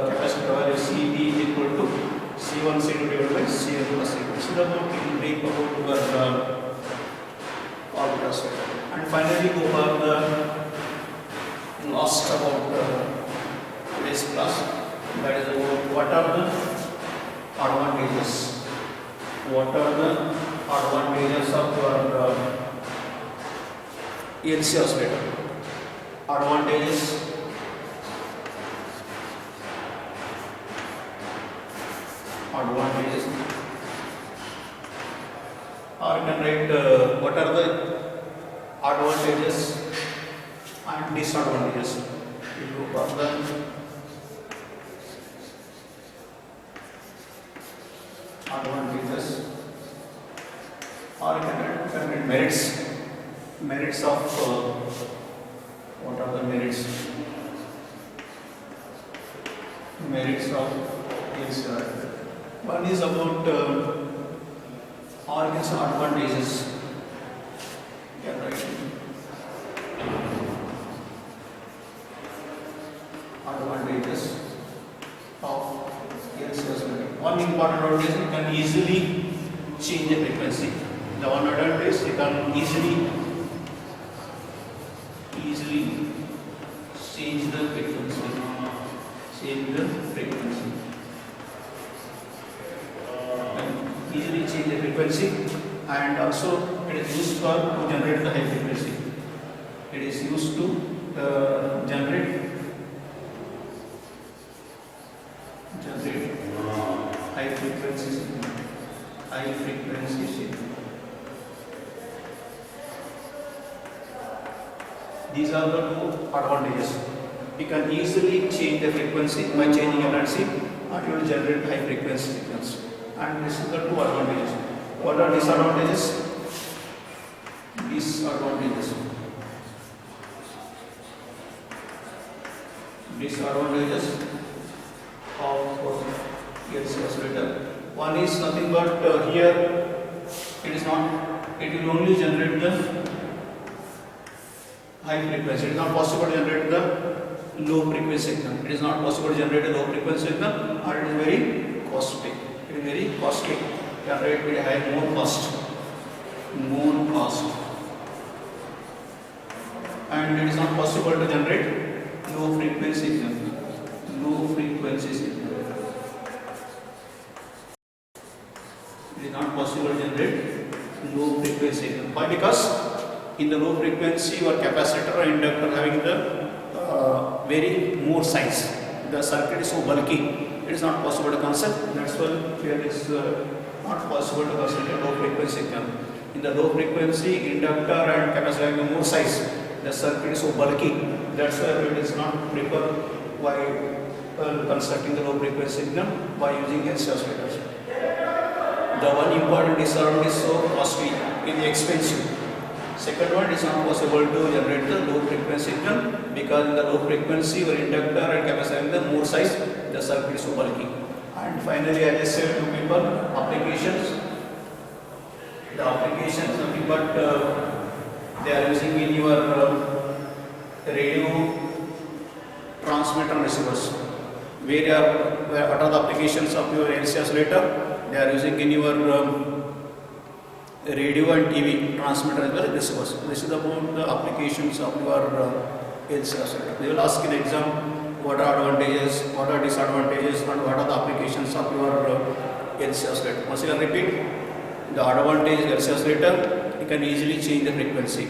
capacitor value C is equal to C1 C2 divided by Cn plus C2. This is about in brief about your Colbert oscillator. And finally go for the last about today's class, that is about what are the advantages. What are the advantages of your LC oscillator? Advantages. Or you can write what are the advantages and disadvantages. We go for the advantages, or you can write merits. Merits of what are the merits? Merits of LC oscillator. One is about organs advantages. You can write advantages of LC oscillator. One important advantage, you can easily change the frequency. The one advantage, you can easily change the frequency. Easily change the frequency, and also it is used for to generate the high frequency. It is used to generate high frequency signal. High frequency signal. These are the two advantages. You can easily change the frequency by changing a frequency, and you will generate high frequency signals. And this is the two advantages. What are disadvantages? Disadvantages of LC oscillator. One is nothing but here it will only generate the high frequency. It is not possible to generate the low frequency signal. It is not possible to generate a low frequency signal, and it is very costly. It is very costly. Generate very high, more cost. And it is not possible to generate low frequency signal. It is not possible to generate low frequency signal. Why? Because in the low frequency, your capacitor or inductor having the very more size. The circuit is so bulky. It is not possible to construct. That's why here it is not possible to construct a low frequency signal. In the low frequency, inductor and capacitor having more size. The circuit is so bulky. That's why it is not preferred while constructing the low frequency signal by using LC oscillators. The one important disadvantage is so costly, it is expensive. Second one, it is not possible to generate the low frequency signal because in the low frequency, your inductor and capacitor having the more size, the circuit is so bulky. And finally, as I said to people, applications. The applications, nothing but they are using in your radio transmitter receivers. What are the applications of your LC oscillator? They are using in your radio and TV transmitter as well as receivers. This is about the applications of your LC oscillator. They will ask in the exam what are advantages, what are disadvantages, and what are the applications of your LC oscillator. Once again repeat, the advantage of LC oscillator, you can easily change the frequency.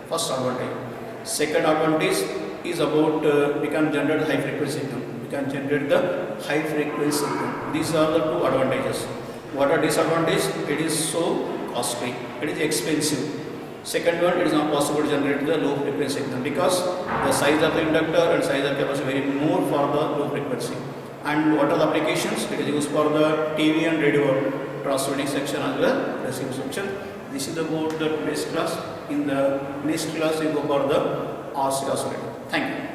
First advantage. Second advantage is about we can generate high frequency signal. We can generate the high frequency signal. These are the two advantages. What are disadvantages? It is so costly. It is expensive. Second one, it is not possible to generate the low frequency signal because the size of the inductor and size of the capacitor vary more for the low frequency. And what are the applications? It is used for the TV and radio transmitting section as well as receiving section. This is about the today's class. In the next class, we go for the RC oscillator. Thank you.